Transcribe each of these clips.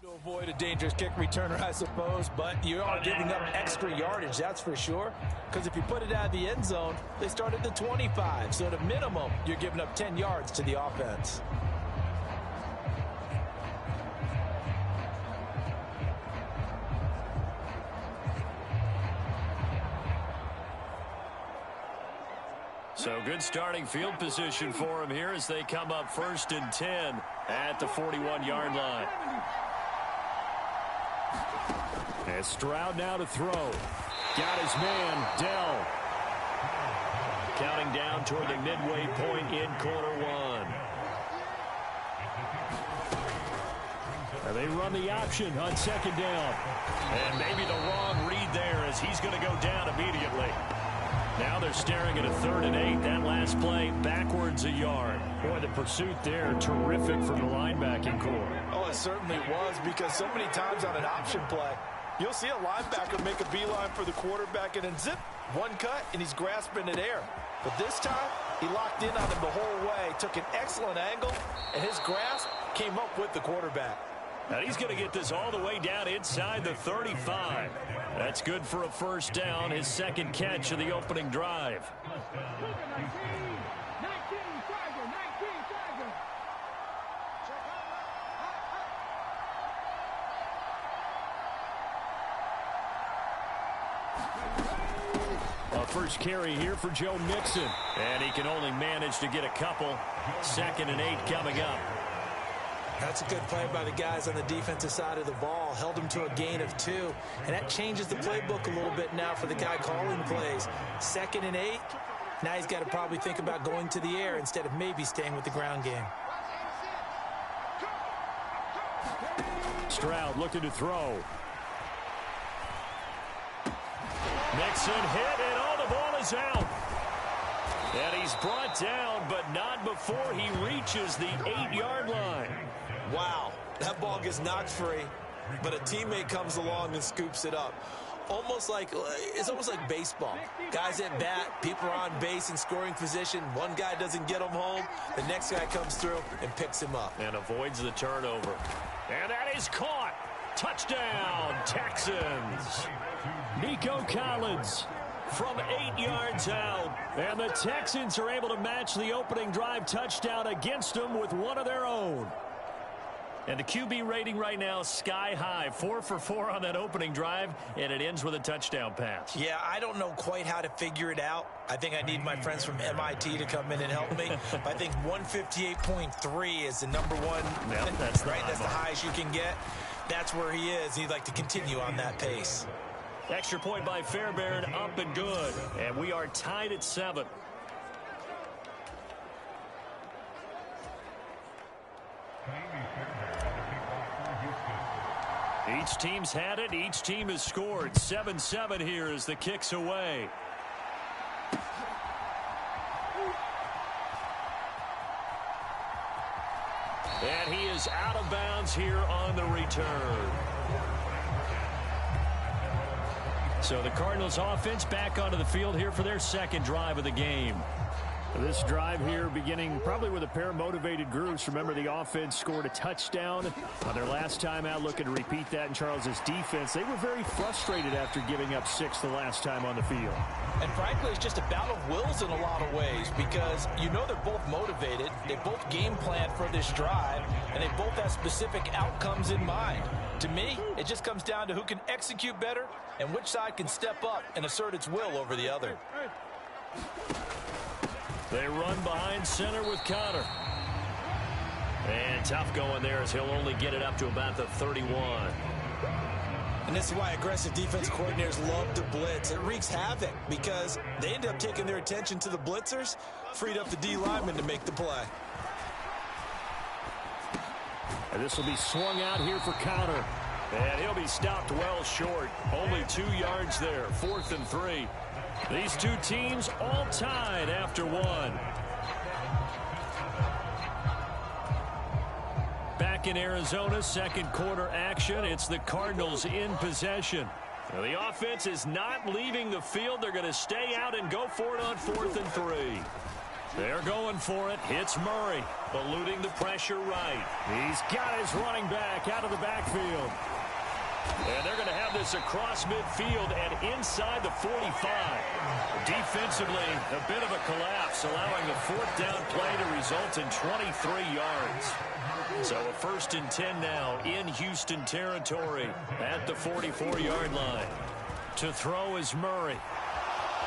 To avoid a dangerous kick returner, I suppose, but you are giving up extra yardage, that's for sure. Because if you put it out of the end zone, they start at the 25. So at a minimum, you're giving up 10 yards to the offense. So good starting field position for him here as they come up 1st and 10 at the 41-yard line. As Stroud now to throw. Got his man, Dell. Counting down toward the midway point in quarter one. And they run the option on 2nd down. And maybe the wrong read there as he's going to go down immediately. Now they're staring at a 3rd and 8. That last play backwards a yard. Boy, the pursuit there, terrific from the linebacking core. Oh, it certainly was, because so many times on an option play, you'll see a linebacker make a beeline for the quarterback and then zip, one cut, and he's grasping at air. But this time, he locked in on him the whole way, took an excellent angle, and his grasp came up with the quarterback. And he's going to get this all the way down inside the 35. That's good for a 1st down, his 2nd catch of the opening drive. A first carry here for Joe Mixon. And he can only manage to get a couple. 2nd and 8 coming up. That's a good play by the guys on the defensive side of the ball. Held him to a gain of 2. And that changes the playbook a little bit now for the guy calling plays. 2nd and 8. Now he's got to probably think about going to the air instead of maybe staying with the ground game. Stroud looking to throw. Mixon hit, and oh, the ball is out. And he's brought down, but not before he reaches the 8-yard line. Wow, that ball gets knocked free, but a teammate comes along and scoops it up. It's almost like baseball. Guys at bat, people are on base in scoring position. One guy doesn't get him home. The next guy comes through and picks him up. And avoids the turnover. And that is caught. Touchdown, Texans. Nico Collins from 8 yards out. And the Texans are able to match the opening drive touchdown against them with one of their own. And the QB rating right now, sky high. 4 for 4 on that opening drive, and it ends with a touchdown pass. Yeah, I don't know quite how to figure it out. I think I need my friends from MIT to come in and help me. But I think 158.3 is the number one. Yep, that's right. That's the highest you can get. That's where he is. He'd like to continue on that pace. Extra point by Fairbairn, up and good. And we are tied at 7. Each team's had it. Each team has scored. 7-7 here as the kick's away. And he is out of bounds here on the return. So the Cardinals offense back onto the field here for their 2nd drive of the game. This drive here beginning probably with a pair of motivated groups. Remember, the offense scored a touchdown on their last time out. Looking to repeat that in Charles's defense. They were very frustrated after giving up 6 the last time on the field. And frankly, it's just a battle of wills in a lot of ways, because you know they're both motivated. They both game planned for this drive, and they both have specific outcomes in mind. To me, it just comes down to who can execute better and which side can step up and assert its will over the other. They run behind center with Connor. And tough going there as he'll only get it up to about the 31. And this is why aggressive defense coordinators love to blitz. It wreaks havoc because they end up taking their attention to the blitzers, freed up the D lineman to make the play. And this will be swung out here for Connor. And he'll be stopped well short. Only 2 yards there. 4th and 3. These two teams all tied after 1. Back in Arizona, 2nd quarter action. It's the Cardinals in possession. Now, the offense is not leaving the field. They're going to stay out and go for it on 4th and 3. They're going for it. Hits Murray, eluding the pressure right. He's got his running back out of the backfield. And they're going to have this across midfield and inside the 45. Defensively, a bit of a collapse, allowing the fourth down play to result in 23 yards. So a 1st and 10 now in Houston territory at the 44-yard line. To throw is Murray.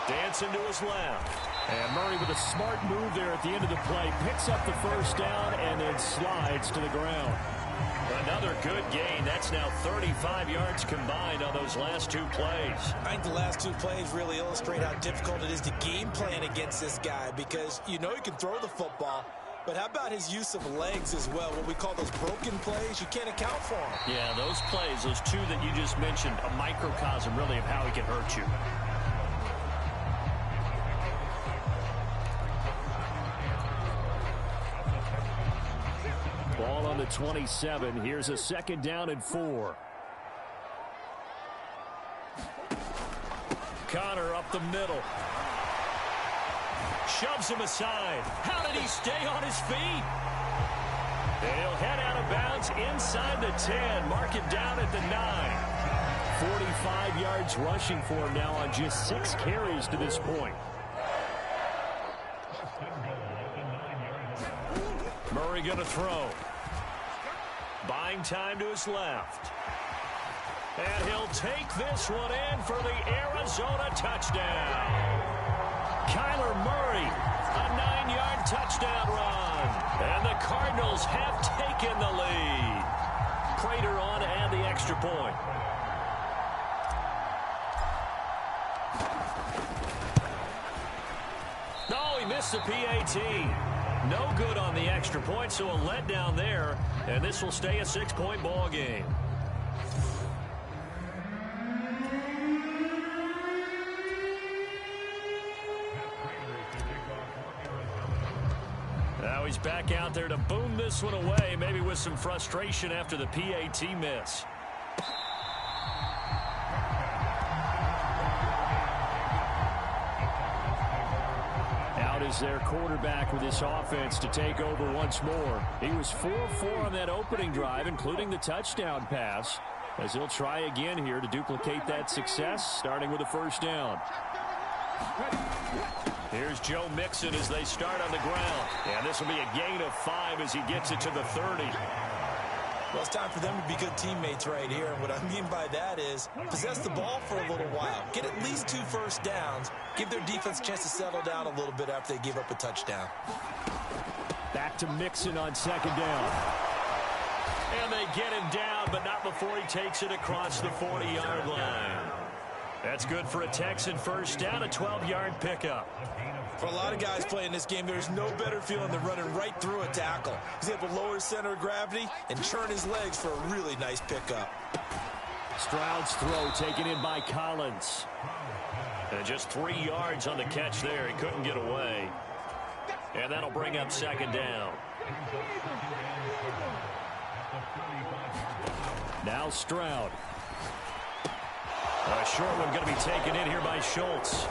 Dancing to his left. And Murray with a smart move there at the end of the play. Picks up the first down and then slides to the ground. Another good gain. That's now 35 yards combined on those last two plays. I think the last two plays really illustrate how difficult it is to game plan against this guy, because you know he can throw the football, but how about his use of legs as well? What we call those broken plays, you can't account for them. Yeah, those plays, those two that you just mentioned, a microcosm really of how he can hurt you. Ball on the 27. Here's a 2nd down and 4. Connor up the middle. Shoves him aside. How did he stay on his feet? And he'll head out of bounds inside the 10. Mark him down at the 9. 45 yards rushing for him now on just 6 carries to this point. Murray going to throw. Buying time to his left. And he'll take this one in for the Arizona touchdown. Kyler Murray, a 9-yard touchdown run. And the Cardinals have taken the lead. Prater on to add the extra point. No, he missed the PAT. No good on the extra point, so a letdown there, and this will stay a 6-point ball game. Now he's back out there to boom this one away, maybe with some frustration after the PAT miss. Is their quarterback with this offense to take over once more. He was 4-4 on that opening drive, including the touchdown pass, as he'll try again here to duplicate that success, starting with a 1st down. Here's Joe Mixon as they start on the ground. And this will be a gain of 5 as he gets it to the 30. Well, it's time for them to be good teammates right here. And what I mean by that is possess the ball for a little while. Get at least 2 first downs. Give their defense a chance to settle down a little bit after they give up a touchdown. Back to Mixon on 2nd down. And they get him down, but not before he takes it across the 40-yard line. That's good for a Texan 1st down, a 12-yard pickup. For a lot of guys playing this game, there's no better feeling than running right through a tackle. He's able to lower his center of gravity and churn his legs for a really nice pickup. Stroud's throw taken in by Collins. And just 3 yards on the catch there. He couldn't get away. And that'll bring up 2nd down. Now Stroud. A short one going to be taken in here by Schultz.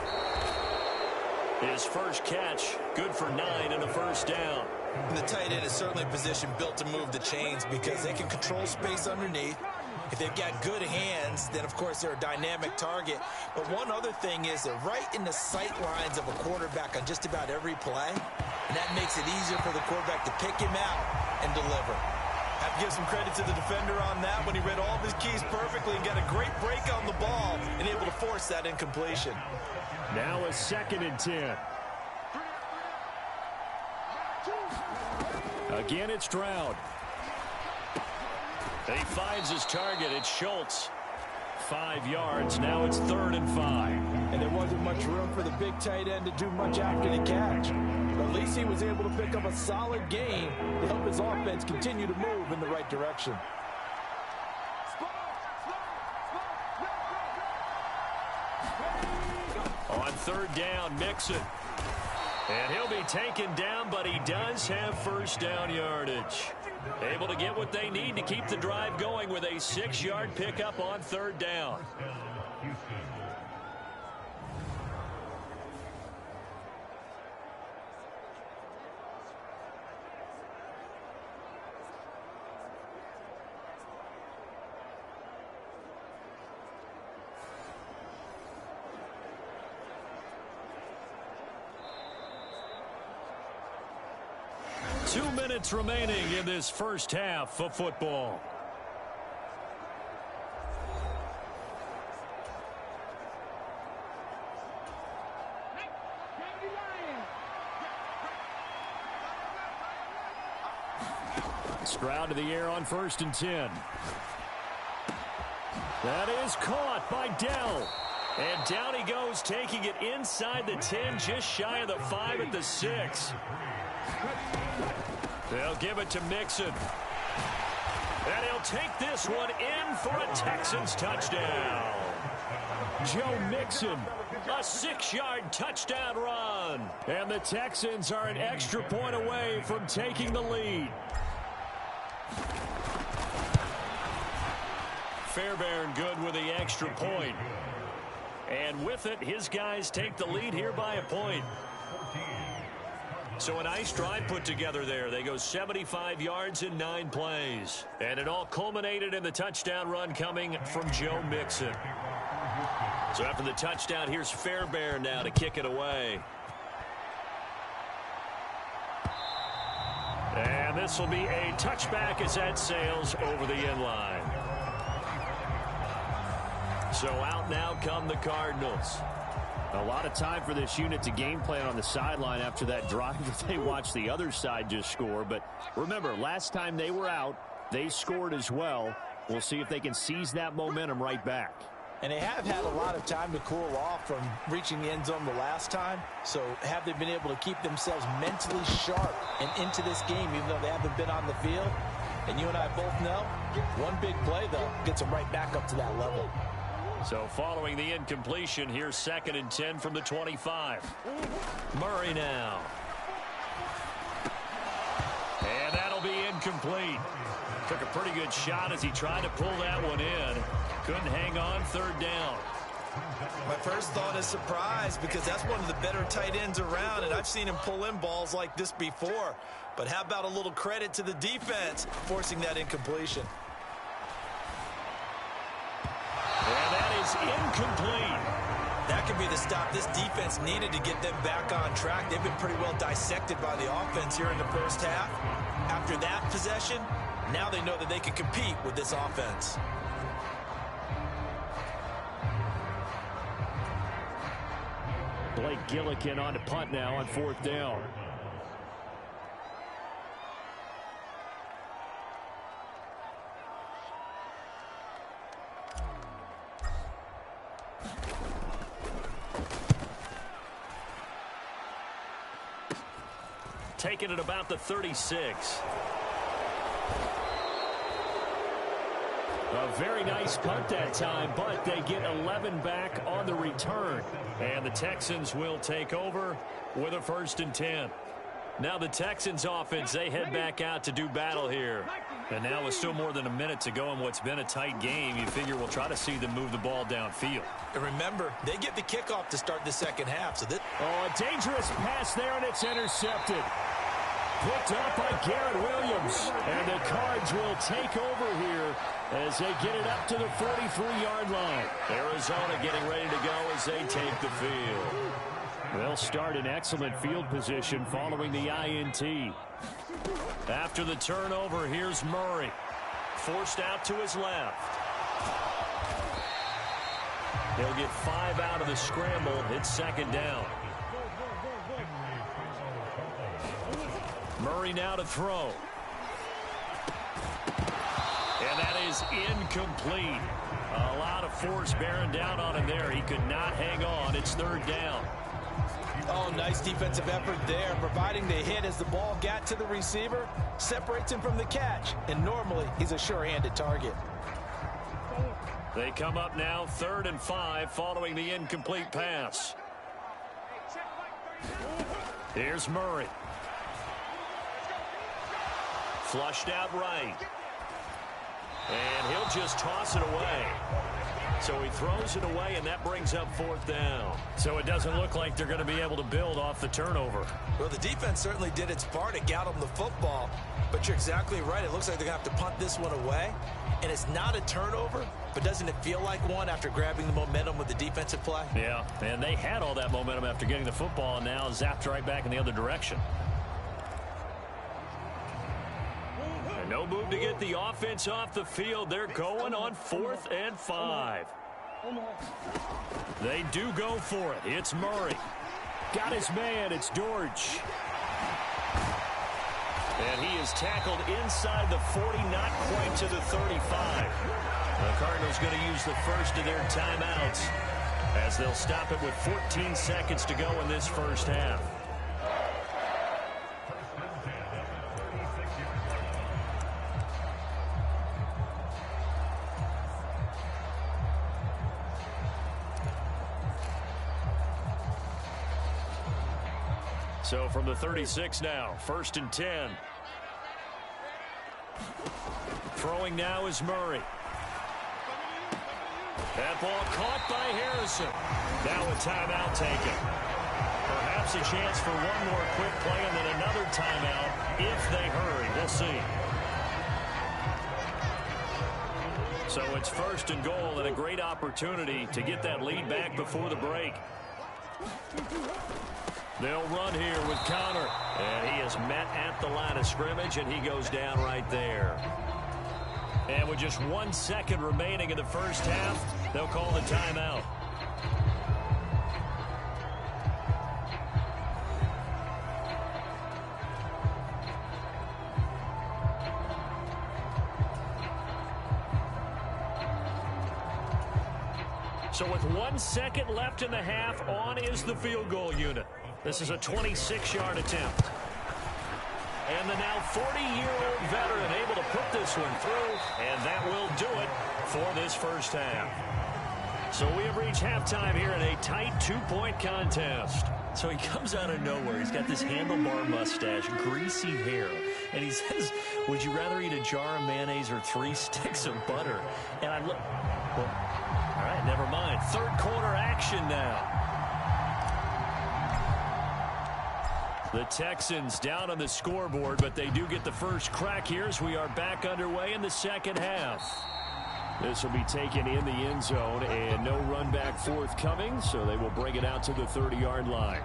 His first catch, good for 9 and a 1st down. And the tight end is certainly a position built to move the chains because they can control space underneath. If they've got good hands, then of course they're a dynamic target. But one other thing is they're right in the sight lines of a quarterback on just about every play. And that makes it easier for the quarterback to pick him out and deliver. Have to give some credit to the defender on that when he read all of his keys perfectly and got a great break on the ball and able to force that incompletion. Now a 2nd and 10. Again, it's Stroud. He finds his target. It's Schultz. 5 yards. Now it's 3rd and 5. And there wasn't much room for the big tight end to do much after the catch. But at least he was able to pick up a solid gain to help his offense continue to move in the right direction. On 3rd down, Mixon. And he'll be taken down, but he does have 1st down yardage. Able to get what they need to keep the drive going with a 6-yard pickup on 3rd down. 2 minutes remaining in this first half of football. Stroud to the air on 1st and 10. That is caught by Dell. And down he goes, taking it inside the 10, just shy of the 5 at the 6. They'll give it to Mixon. And he'll take this one in for a Texans touchdown. Joe Mixon, a 6-yard touchdown run. And the Texans are an extra point away from taking the lead. Fairbairn good with the extra point. And with it, his guys take the lead here by a point. So a nice drive put together there. They go 75 yards in 9 plays. And it all culminated in the touchdown run coming from Joe Mixon. So after the touchdown, here's Fairbairn now to kick it away. And this will be a touchback as that sails over the end line. So out now come the Cardinals. A lot of time for this unit to game plan on the sideline after that drive that they watched the other side just score. But remember, last time they were out, they scored as well. We'll see if they can seize that momentum right back. And they have had a lot of time to cool off from reaching the end zone the last time. So have they been able to keep themselves mentally sharp and into this game, even though they haven't been on the field? And you and I both know, one big play, though, gets them right back up to that level. So following the incompletion, here's 2nd and 10 from the 25. Murray now. And that'll be incomplete. Took a pretty good shot as he tried to pull that one in. Couldn't hang on, 3rd down. My first thought is surprise, because that's one of the better tight ends around, and I've seen him pull in balls like this before. But how about a little credit to the defense forcing that incompletion? And that is incomplete. That could be the stop this defense needed to get them back on track. They've been pretty well dissected by the offense here in the first half. After that possession, now they know that they can compete with this offense. Blake Gillikin on to punt now on 4th down. Taking it about the 36. A very nice punt that time, but they get 11 back on the return. And the Texans will take over with a 1st and 10. Now the Texans offense, they head back out to do battle here. And now with still more than a minute to go in what's been a tight game, you figure we'll try to see them move the ball downfield. And remember, they get the kickoff to start the second half. So this a dangerous pass there, and it's intercepted. Picked up by Garrett Williams. And the Cards will take over here as they get it up to the 43-yard line. Arizona getting ready to go as they take the field. They'll start in excellent field position following the INT. After the turnover, here's Murray. Forced out to his left. He'll get 5 out of the scramble. It's 2nd down. Murray now to throw. And that is incomplete. A lot of force bearing down on him there. He could not hang on. It's 3rd down. Oh, nice defensive effort there, providing the hit as the ball got to the receiver, separates him from the catch, and normally he's a sure-handed target. They come up now 3rd and 5 following the incomplete pass. Here's Murray. Flushed out right. And he'll just toss it away. So he throws it away, and that brings up 4th down. So it doesn't look like they're going to be able to build off the turnover. Well, the defense certainly did its part to get them the football. But you're exactly right. It looks like they're going to have to punt this one away. And it's not a turnover, but doesn't it feel like one after grabbing the momentum with the defensive play? Yeah, and they had all that momentum after getting the football, and now zapped right back in the other direction. No move to get the offense off the field. They're going on 4th and 5. They do go for it. It's Murray. Got his man. It's Dortch. And he is tackled inside the 40, not quite to the 35. The Cardinals going to use the first of their timeouts as they'll stop it with 14 seconds to go in this first half. So from the 36 now, 1st and 10. Throwing now is Murray. That ball caught by Harrison. Now a timeout taken. Perhaps a chance for one more quick play and then another timeout if they hurry. We'll see. So it's 1st and goal and a great opportunity to get that lead back before the break. They'll run here with Connor. And he is met at the line of scrimmage, and he goes down right there. And with just 1 second remaining in the first half, they'll call the timeout. So with 1 second left in the half, on is the field goal unit. This is a 26-yard attempt. And the now 40-year-old veteran able to put this one through, and that will do it for this first half. So we have reached halftime here in a tight 2-point contest. So he comes out of nowhere. He's got this handlebar mustache, greasy hair, and he says, would you rather eat a jar of mayonnaise or 3 sticks of butter? And I look, well, all right, never mind. Third quarter action now. The Texans down on the scoreboard, but they do get the first crack here as we are back underway in the second half. This will be taken in the end zone, and no run back forthcoming, so they will bring it out to the 30-yard line.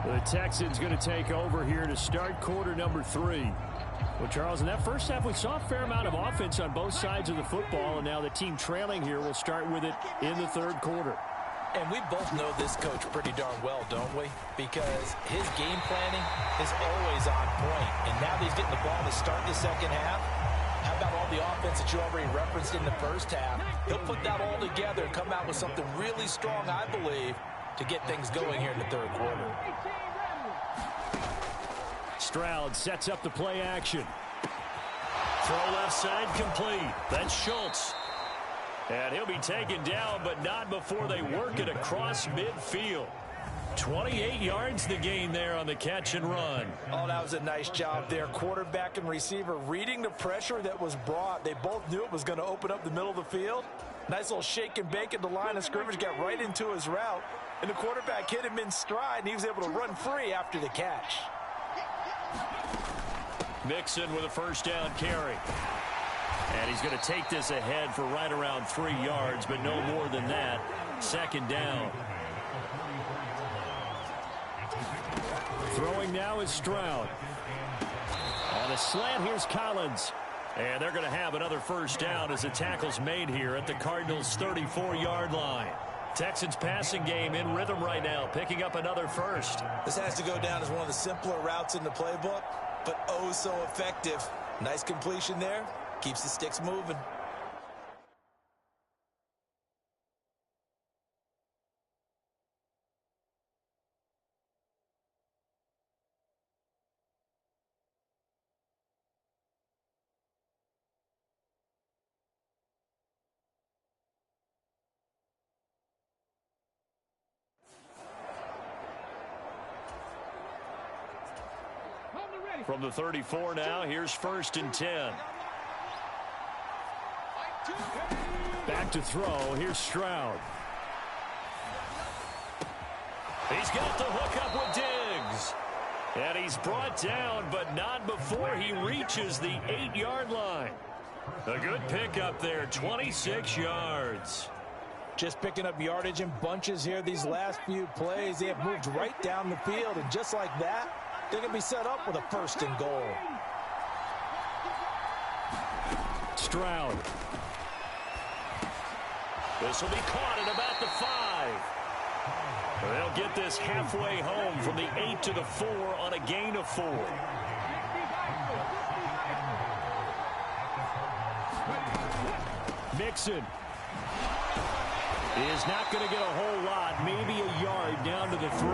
The Texans going to take over here to start quarter number 3. Well, Charles, in that first half, we saw a fair amount of offense on both sides of the football, and now the team trailing here will start with it in the third quarter. And we both know this coach pretty darn well, don't we? Because his game planning is always on point. And now that he's getting the ball to start the second half, how about all the offense that you already referenced in the first half? He'll put that all together and come out with something really strong, I believe, to get things going here in the third quarter. Stroud sets up the play action. Throw left side complete. That's Schultz. And he'll be taken down, but not before they work it across midfield. 28 yards the gain there on the catch and run. Oh, that was a nice job there. Quarterback and receiver reading the pressure that was brought. They both knew it was going to open up the middle of the field. Nice little shake and bake at the line of scrimmage, got right into his route. And the quarterback hit him in stride, and he was able to run free after the catch. Mixon with a first down carry. And he's going to take this ahead for right around 3 yards, but no more than that. Second down. Throwing now is Stroud. On a slant, here's Collins. And they're going to have another first down as the tackle's made here at the Cardinals' 34-yard line. Texans passing game in rhythm right now, picking up another first. This has to go down as one of the simpler routes in the playbook, but oh so effective. Nice completion there. Keeps the sticks moving. From the 34 now, here's 1st and 10. Back to throw. Here's Stroud. He's got the hook up with Diggs. And he's brought down, but not before he reaches the 8-yard line. A good pickup there, 26 yards. Just picking up yardage in bunches here these last few plays. They have moved right down the field, and just like that, they're going to be set up with a 1st and goal. Stroud. This will be caught at about the 5. They'll get this halfway home from the 8 to the 4 on a gain of 4. Mixon is not going to get a whole lot, maybe a yard down to the 3.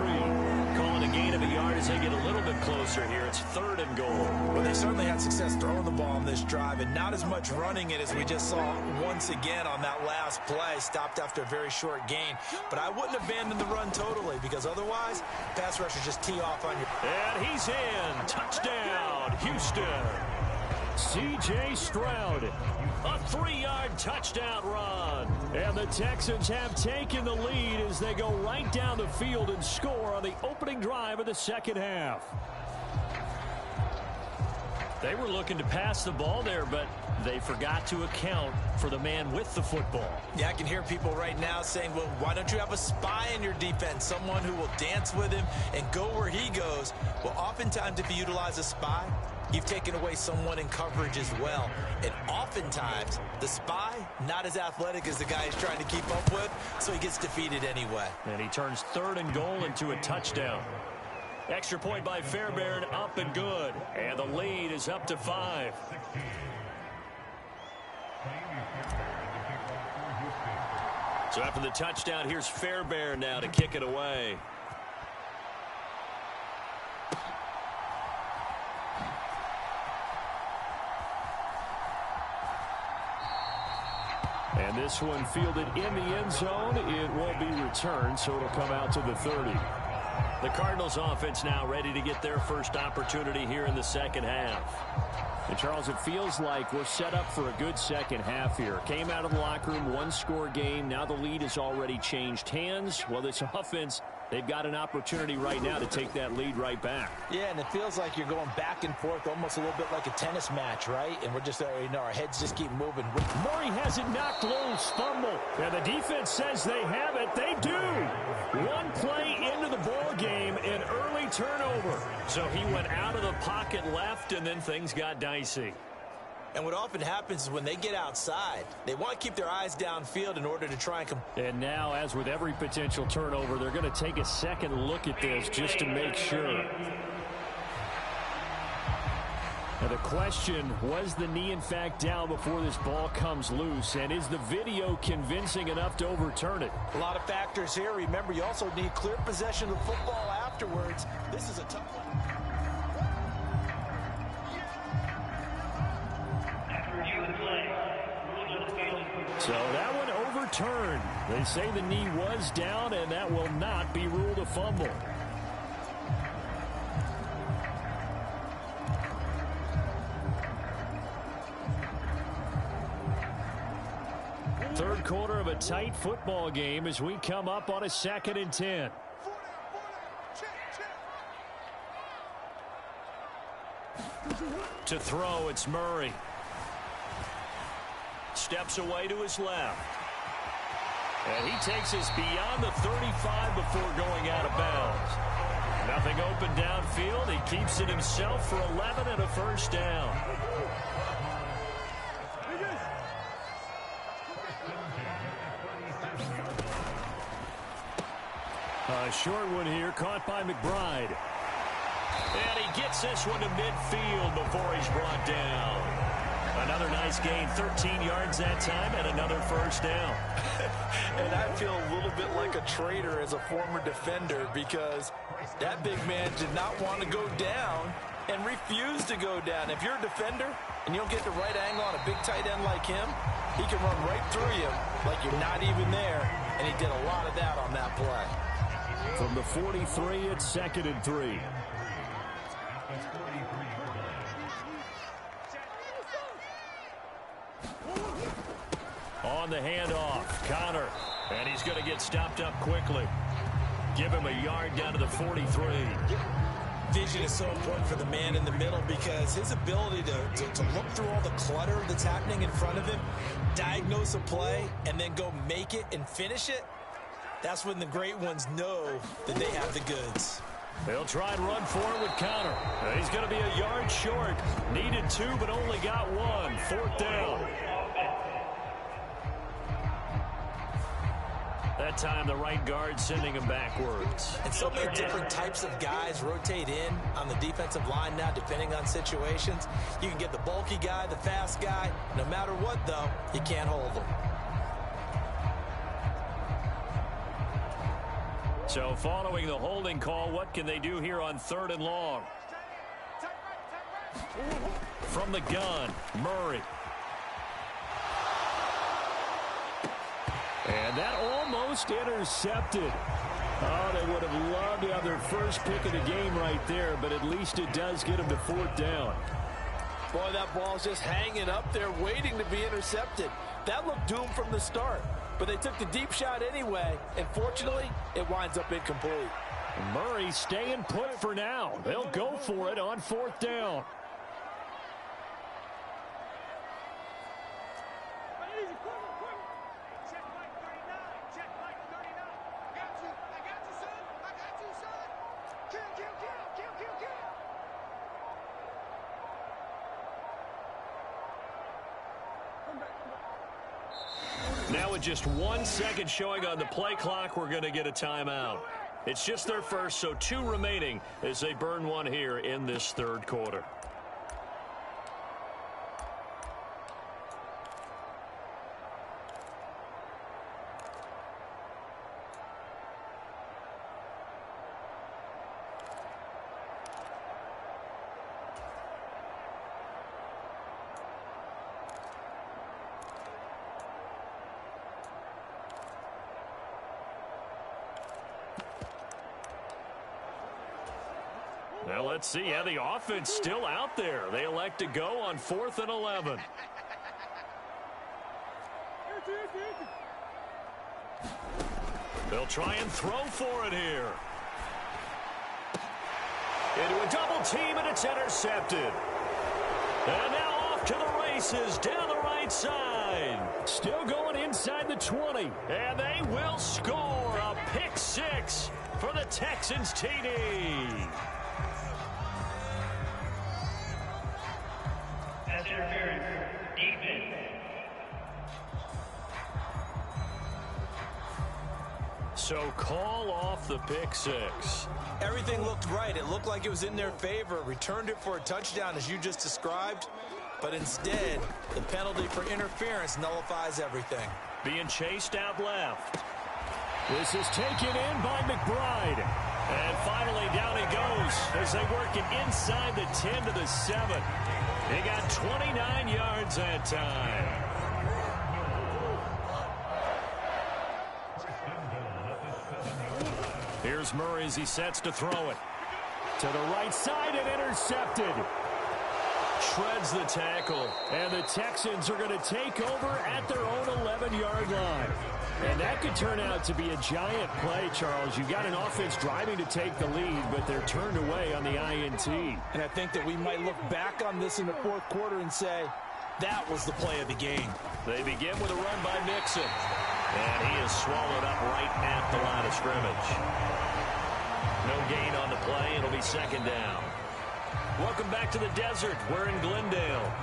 Calling a gain of a yard as they get a little bit closer here. It's 3rd and goal. Well, they certainly had success throwing the ball on this drive, and not as much running it as we just saw once again on that last play. Stopped after a very short gain. But I wouldn't abandon the run totally, because otherwise, pass rushers just tee off on you. And he's in. Touchdown, Houston. C.J. Stroud, a 3-yard touchdown run. And the Texans have taken the lead as they go right down the field and score on the opening drive of the second half. They were looking to pass the ball there, but they forgot to account for the man with the football. Yeah, I can hear people right now saying, well, why don't you have a spy in your defense, someone who will dance with him and go where he goes? Well, oftentimes if you utilize a spy, you've taken away someone in coverage as well. And oftentimes, the spy, not as athletic as the guy he's trying to keep up with, so he gets defeated anyway. And he turns 3rd and goal into a touchdown. Extra point by Fairbairn, up and good. And the lead is up to 5. So after the touchdown, here's Fairbairn now to kick it away. And this one fielded in the end zone. It won't be returned, so it'll come out to the 30. The Cardinals offense now ready to get their first opportunity here in the second half. And Charles, it feels like we're set up for a good second half here. Came out of the locker room, 1-score game. Now the lead has already changed hands. Well, this offense, they've got an opportunity right now to take that lead right back. Yeah, and it feels like you're going back and forth, almost a little bit like a tennis match, right? And we're just, our heads just keep moving. Murray has it knocked loose, fumble. And the defense says they have it. They do. One play into the ball game, an early turnover. So he went out of the pocket left, and then things got dicey. And what often happens is when they get outside, they want to keep their eyes downfield in order to try and And now, as with every potential turnover, they're going to take a second look at this just to make sure. Now the question, was the knee in fact down before this ball comes loose? And is the video convincing enough to overturn it? A lot of factors here. Remember, you also need clear possession of the football afterwards. This is a tough one. So that one overturned. They say the knee was down, and that will not be ruled a fumble. Third quarter of a tight football game as we come up on a 2nd and 10. To throw, it's Murray. Steps away to his left. And he takes us beyond the 35 before going out of bounds. Nothing open downfield. He keeps it himself for 11 and a first down. A short one here, caught by McBride. And he gets this one to midfield before he's brought down. Another nice gain, 13 yards that time, and another first down. And I feel a little bit like a traitor as a former defender, because that big man did not want to go down and refused to go down. If you're a defender and you don't get the right angle on a big tight end like him, he can run right through you like you're not even there, and he did a lot of that on that play. From the 43, it's 2nd and 3. On the handoff, Connor, and he's going to get stopped up quickly. Give him a yard down to the 43. Vision is so important for the man in the middle, because his ability to look through all the clutter that's happening in front of him, diagnose a play, and then go make it and finish it, that's when the great ones know that they have the goods. They'll try and run for it with counter. He's going to be a yard short. Needed 2, but only got 1. 4th down. That time, the right guard sending him backwards. And so many different types of guys rotate in on the defensive line now, depending on situations. You can get the bulky guy, the fast guy. No matter what, though, you can't hold them. So following the holding call, what can they do here on 3rd and long? From the gun, Murray. And that almost intercepted. Oh, they would have loved to have their first pick of the game right there, but at least it does get them to 4th down. Boy, that ball's just hanging up there, waiting to be intercepted. That looked doomed from the start, but they took the deep shot anyway, and fortunately, it winds up incomplete. Murray staying put for now. They'll go for it on 4th down. Now with just 1 second showing on the play clock, we're going to get a timeout. It's just their first, so 2 remaining as they burn 1 here in this 3rd quarter. Now let's see how the offense still out there. They elect to go on 4th and 11. They'll try and throw for it here. Into a double team, and it's intercepted. And now off to the races down the right side. Still going inside the 20. And they will score a pick 6 for the Texans TD. So call off the pick 6. Everything looked right. It looked like it was in their favor. Returned it for a touchdown, as you just described. But instead, the penalty for interference nullifies everything. Being chased out left. This is taken in by McBride. And finally, down he goes as they work it inside the 10 to the 7. They got 29 yards that time. Here's Murray as he sets to throw it. To the right side and intercepted. Shreds the tackle. And the Texans are going to take over at their own 11-yard line. And that could turn out to be a giant play, Charles. You've got an offense driving to take the lead, but they're turned away on the INT. And I think that we might look back on this in the 4th quarter and say, that was the play of the game. They begin with a run by Mixon. And he is swallowed up right at the line of scrimmage. No gain on the play. It'll be 2nd down. Welcome back to the desert. We're in Glendale.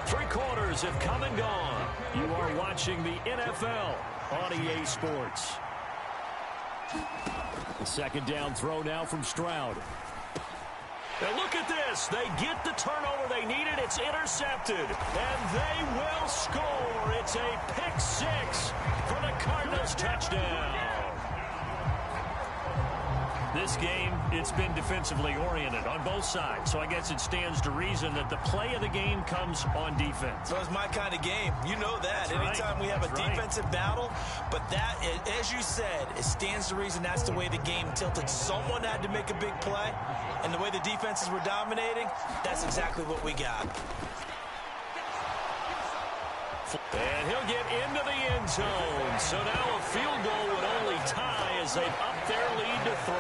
3 quarters have come and gone. You are watching the NFL on EA Sports. The 2nd down throw now from Stroud. Now look at this. They get the turnover they needed. It's intercepted. And they will score. It's a pick 6 for the Cardinals touchdown. This game, it's been defensively oriented on both sides, so I guess it stands to reason that the play of the game comes on defense. So it's my kind of game. You know that. Anytime we have a defensive battle, but that, as you said, it stands to reason that's the way the game tilted. Someone had to make a big play, and the way the defenses were dominating, that's exactly what we got. And he'll get into the end zone. So now a field goal would only tie as they've upped their lead to 3.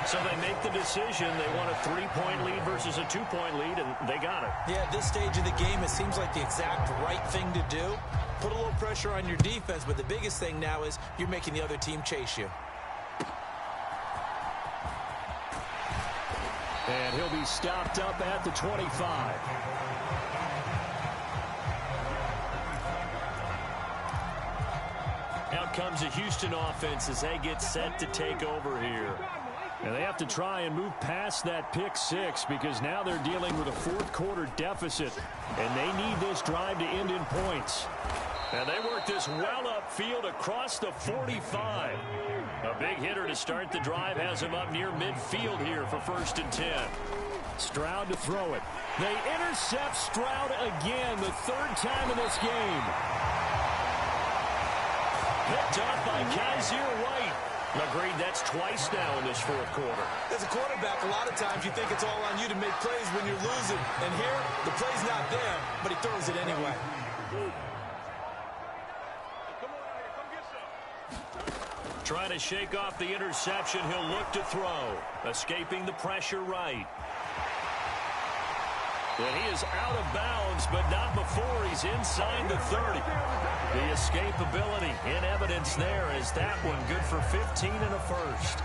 So they make the decision. They want a 3-point lead versus a 2-point lead, and they got it. Yeah, at this stage of the game, it seems like the exact right thing to do. Put a little pressure on your defense, but the biggest thing now is you're making the other team chase you. And he'll be stopped up at the 25. Out comes the Houston offense as they get set to take over here. And they have to try and move past that pick six because now they're dealing with a fourth-quarter deficit, and they need this drive to end in points. And they work this well upfield across the 45. A big hitter to start the drive has him up near midfield here for 1st and 10. Stroud to throw it. They intercept Stroud again, the 3rd time in this game. Picked up by Kaiser White. Agreed, that's twice now in this 4th quarter. As a quarterback, a lot of times you think it's all on you to make plays when you're losing. And here, the play's not there, but he throws it anyway. Trying to shake off the interception, he'll look to throw. Escaping the pressure right. And he is out of bounds, but not before he's inside the 30. The escapability in evidence there as that one good for 15 and a first.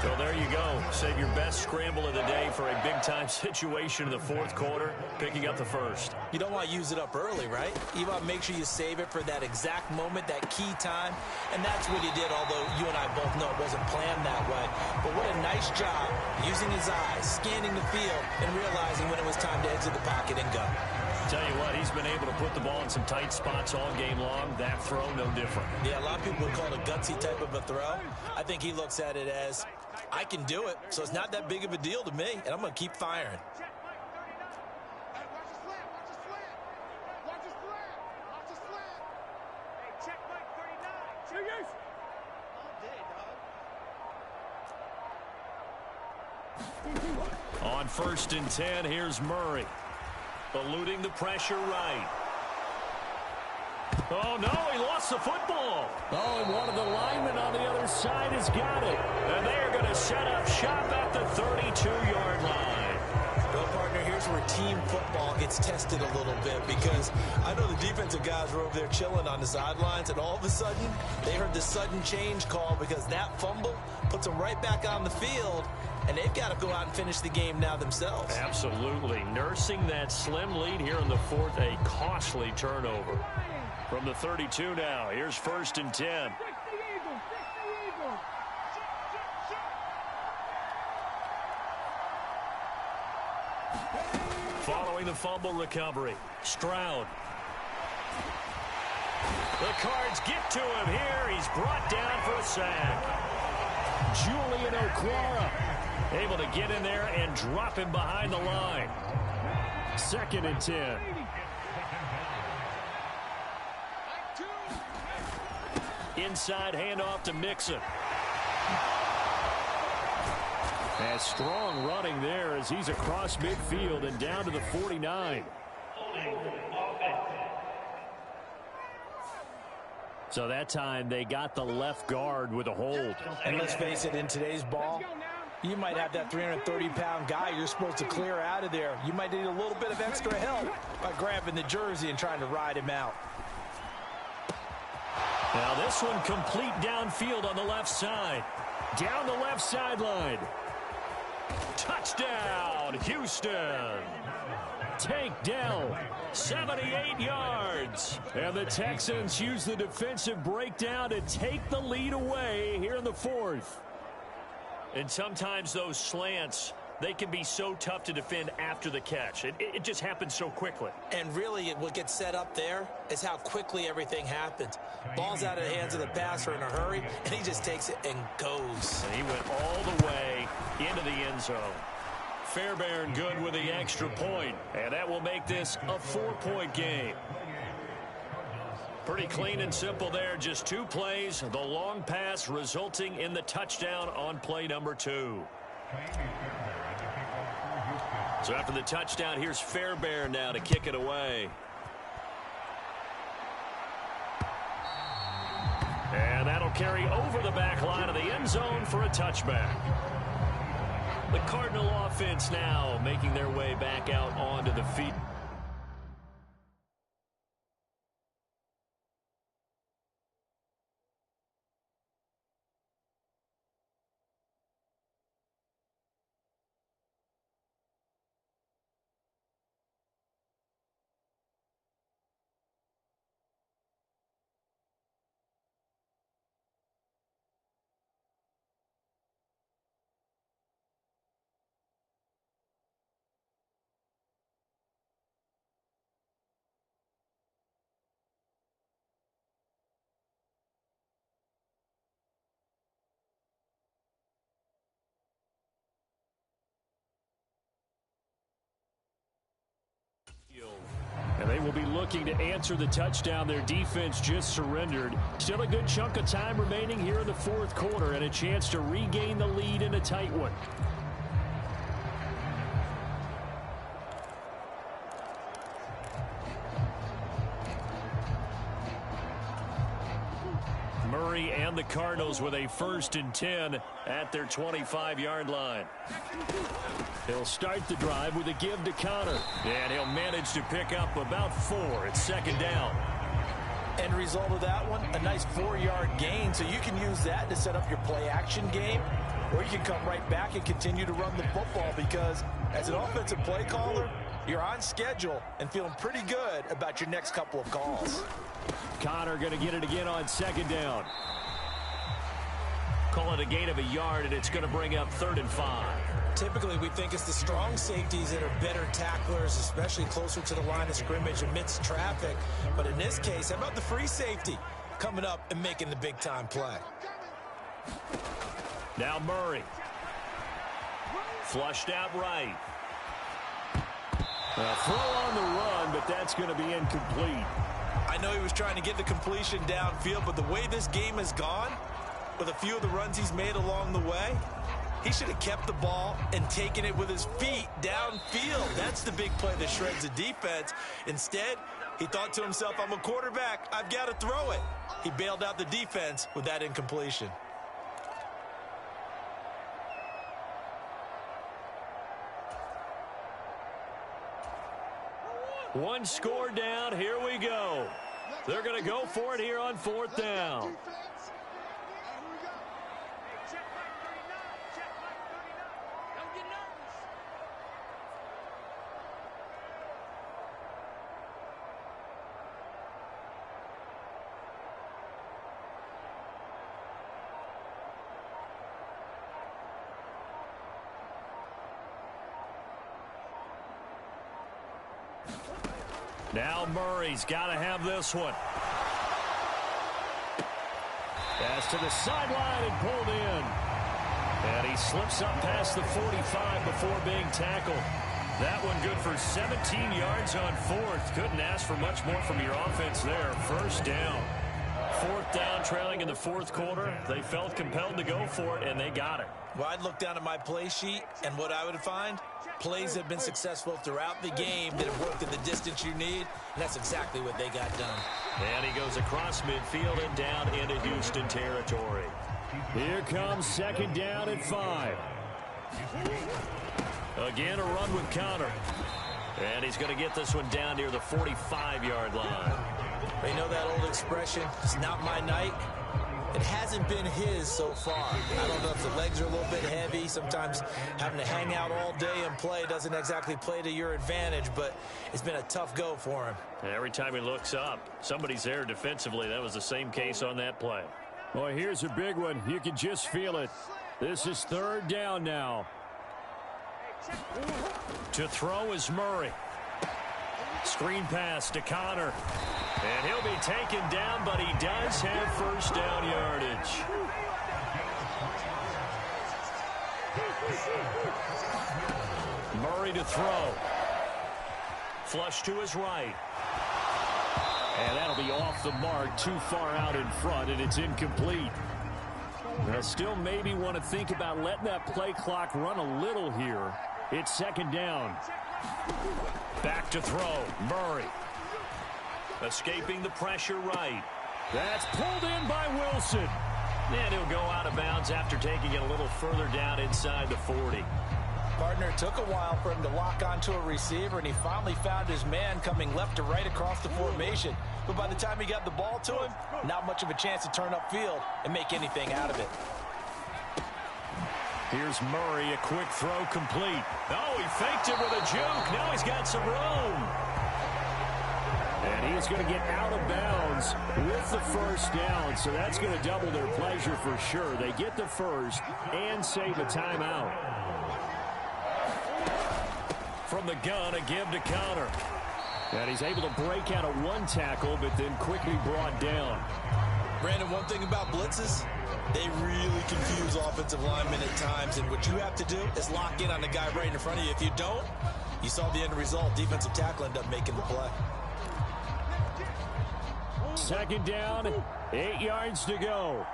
So there you go. Save your best scramble of the day for a big-time situation in the 4th quarter, picking up the first. You don't want to use it up early, right? You want to make sure you save it for that exact moment, that key time. And that's what he did, although you and I both know it wasn't planned that way. But what a nice job using his eyes, scanning the field, and realizing when it was time to exit the pocket and go. Tell you what, he's been able to put the ball in some tight spots all game long. That throw, no different. Yeah, a lot of people would call it a gutsy type of a throw. I think he looks at it as, I can do it, so it's not that big of a deal to me, and I'm going to keep firing. On 1st and 10, here's Murray. Eluding the pressure right. Oh, no, he lost the football. Oh, and one of the linemen on the other side has got it. And they are going to set up shop at the 32-yard line. Well, partner, here's where team football gets tested a little bit because I know the defensive guys were over there chilling on the sidelines, and all of a sudden, they heard the sudden change call because that fumble puts them right back on the field, and they've got to go out and finish the game now themselves. Absolutely. Nursing that slim lead here in the 4th, a costly turnover. From the 32 now, here's 1st and 10. Following the fumble recovery, Stroud. The Cards get to him here. He's brought down for a sack. Julian Okwara able to get in there and drop him behind the line. 2nd and 10. Inside handoff to Mixon. And strong running there as he's across midfield and down to the 49. So that time they got the left guard with a hold. And let's face it, in today's ball, you might have that 330-pound guy you're supposed to clear out of there. You might need a little bit of extra help by grabbing the jersey and trying to ride him out. Now this one complete downfield on the left side. Down the left sideline. Touchdown, Houston. Takedown, 78 yards. And the Texans use the defensive breakdown to take the lead away here in the 4th. And sometimes those slants, they can be so tough to defend after the catch. It just happens so quickly. And really, what gets set up there is how quickly everything happens. Ball's out of the hands of the passer in a hurry, and he just takes it and goes. And he went all the way into the end zone. Fairbairn good with the extra point, and that will make this a 4-point game. Pretty clean and simple there. Just 2 plays. The long pass resulting in the touchdown on play number 2. So after the touchdown, here's Fairbairn now to kick it away. And that'll carry over the back line of the end zone for a touchback. The Cardinal offense now making their way back out onto the field. looking to answer the touchdown their defense just surrendered. Still a good chunk of time remaining here in the fourth quarter and a chance to regain the lead in a tight one. Murray and the Cardinals with a 1st and 10 at their 25-yard line. He'll start the drive with a give to Connor. And he'll manage to pick up about 4. It's 2nd down. End result of that one, a nice 4-yard gain. So you can use that to set up your play-action game, or you can come right back and continue to run the football because as an offensive play caller, you're on schedule and feeling pretty good about your next couple of calls. Connor going to get it again on 2nd down. Call it a gain of a yard, and it's going to bring up 3rd and 5. Typically, we think it's the strong safeties that are better tacklers, especially closer to the line of scrimmage amidst traffic. But in this case, how about the free safety coming up and making the big-time play? Now Murray. Flushed out right. A throw on the run, but that's going to be incomplete. I know he was trying to get the completion downfield, but the way this game has gone, with a few of the runs he's made along the way, he should have kept the ball and taken it with his feet downfield. That's the big play that shreds the defense. Instead, he thought to himself, I'm a quarterback, I've got to throw it. He bailed out the defense with that incompletion. One score down. Here we go. They're going to go for it here on 4th down. Now Murray's got to have this one. Pass to the sideline and pulled in. And he slips up past the 45 before being tackled. That one good for 17 yards on 4th. Couldn't ask for much more from your offense there. 1st down. 4th down, trailing in the 4th quarter. They felt compelled to go for it, and they got it. Well, I'd look down at my play sheet, and what I would find, plays have been successful throughout the game that have worked at the distance you need, and that's exactly what they got done. And he goes across midfield and down into Houston territory. Here comes 2nd down at 5. Again, a run with Connor. And he's going to get this one down near the 45-yard line. They know that old expression, it's not my night. It hasn't been his so far. I don't know if the legs are a little bit heavy. Sometimes having to hang out all day and play doesn't exactly play to your advantage, but it's been a tough go for him. And every time he looks up, somebody's there defensively. That was the same case on that play. Boy, here's a big one. You can just feel it. This is 3rd down now. To throw is Murray. Screen pass to Connor. And he'll be taken down, but he does have 1st down yardage. Murray to throw. Flush to his right. And that'll be off the mark, too far out in front, and it's incomplete. They'll still maybe want to think about letting that play clock run a little here. It's 2nd down. Back to throw. Murray. Escaping the pressure right. That's pulled in by Wilson. And he'll go out of bounds after taking it a little further down inside the 40. Partner, it took a while for him to lock onto a receiver, and he finally found his man coming left to right across the formation. But by the time he got the ball to him, not much of a chance to turn upfield and make anything out of it. Here's Murray, a quick throw complete. Oh, he faked it with a juke. Now he's got some room. And he's going to get out of bounds with the 1st down, so that's going to double their pleasure for sure. They get the 1st and save a timeout. From the gun, a give to Connor. And he's able to break out of one tackle, but then quickly brought down. Brandon, one thing about blitzes, they really confuse offensive linemen at times, and what you have to do is lock in on the guy right in front of you. If you don't, you saw the end result. Defensive tackle ended up making the play. Second down, 8 yards to go.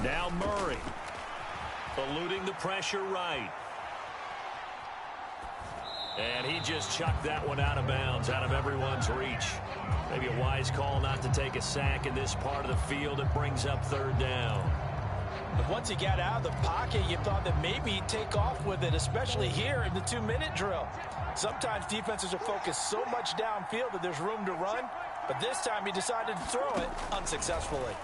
Now Murray, eluding the pressure right. And he just chucked that one out of bounds, out of everyone's reach. Maybe a wise call not to take a sack in this part of the field. It brings up third down. But once he got out of the pocket, you thought that maybe he'd take off with it, especially here in the 2-minute drill. Sometimes defenses are focused so much downfield that there's room to run, but this time he decided to throw it unsuccessfully.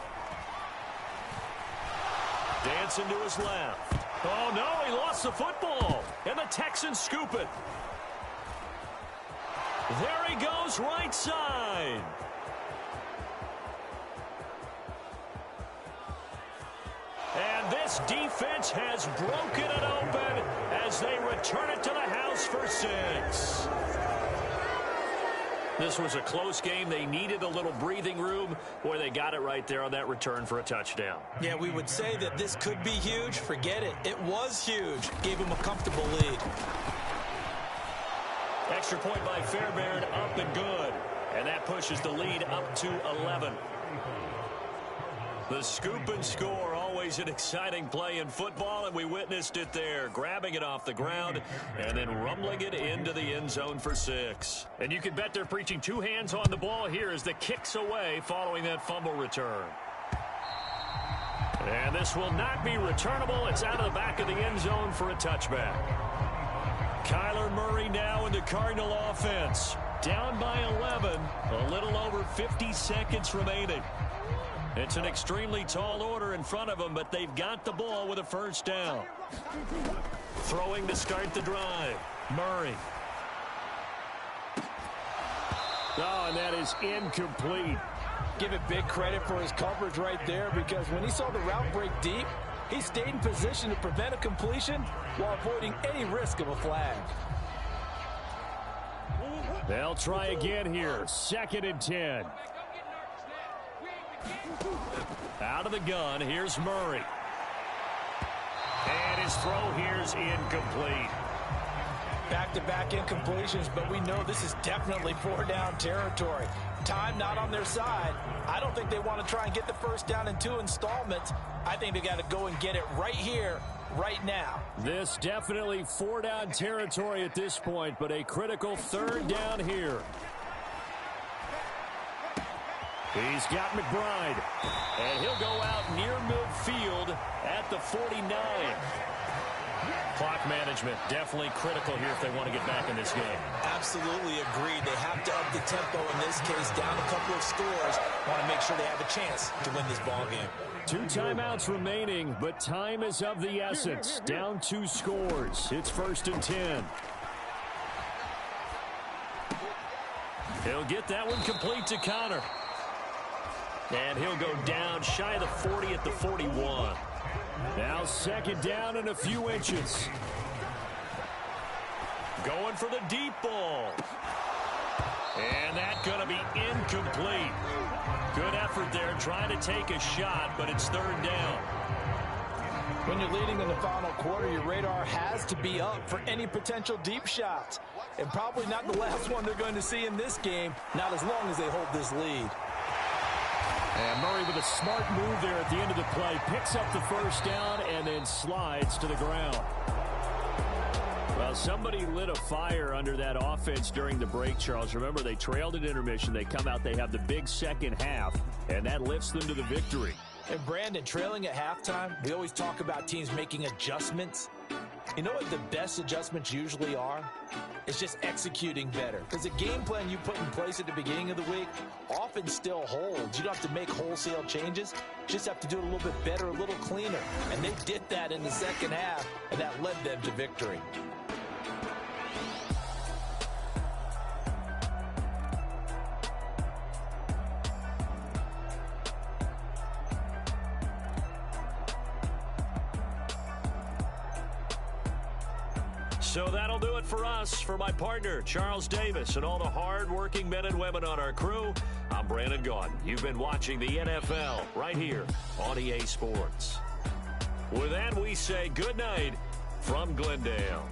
Dancing to his left. Oh, no, he lost the football. And the Texans scoop it. There he goes, right side. And this defense has broken it open as they return it to the house for 6. This was a close game. They needed a little breathing room. Boy, they got it right there on that return for a touchdown. Yeah, we would say that this could be huge. Forget it. It was huge. Gave him a comfortable lead. Extra point by Fairbairn, up and good. And that pushes the lead up to 11. The scoop and score, always an exciting play in football, and we witnessed it there, grabbing it off the ground and then rumbling it into the end zone for 6. And you can bet they're preaching 2 hands on the ball here as the kick's away following that fumble return. And this will not be returnable. It's out of the back of the end zone for a touchback. Kyler Murray now in the Cardinal offense. Down by 11, a little over 50 seconds remaining. It's an extremely tall order in front of them, but they've got the ball with a first down. Throwing to start the drive. Murray. Oh, and that is incomplete. Give it big credit for his coverage right there, because when he saw the route break deep, he stayed in position to prevent a completion while avoiding any risk of a flag. They'll try again here. 2nd and 10. Out of the gun, here's Murray. And his throw here's incomplete. Back-to-back incompletions, but we know this is definitely 4-down territory. Time not on their side. I don't think they want to try and get the first down in 2 installments. I think they got to go and get it right here, right now. This definitely 4-down territory at this point, but a critical 3rd down here. He's got McBride, and he'll go out near midfield at the 49. Clock management definitely critical here if they want to get back in this game. Absolutely agreed. They have to up the tempo in this case, down a couple of scores. Want to make sure they have a chance to win this ball game. 2 timeouts remaining, but time is of the essence. Down 2 scores. It's 1st and 10. He'll get that one complete to Connor. And he'll go down shy of the 40 at the 41. Now 2nd down and a few inches. Going for the deep ball. And that's going to be incomplete. Good effort there trying to take a shot, but it's 3rd down. When you're leading in the final quarter, your radar has to be up for any potential deep shots. And probably not the last one they're going to see in this game, not as long as they hold this lead. And Murray with a smart move there at the end of the play. Picks up the first down and then slides to the ground. Well, somebody lit a fire under that offense during the break, Charles. Remember, they trailed at intermission. They come out, they have the big second half, and that lifts them to the victory. And Brandon, trailing at halftime, we always talk about teams making adjustments. You know what the best adjustments usually are? It's just executing better. Because the game plan you put in place at the beginning of the week often still holds. You don't have to make wholesale changes. You just have to do it a little bit better, a little cleaner. And they did that in the second half, and that led them to victory. So that'll do it for us. For my partner, Charles Davis, and all the hard-working men and women on our crew, I'm Brandon Gaudin. You've been watching the NFL right here on EA Sports. With that, we say good night from Glendale.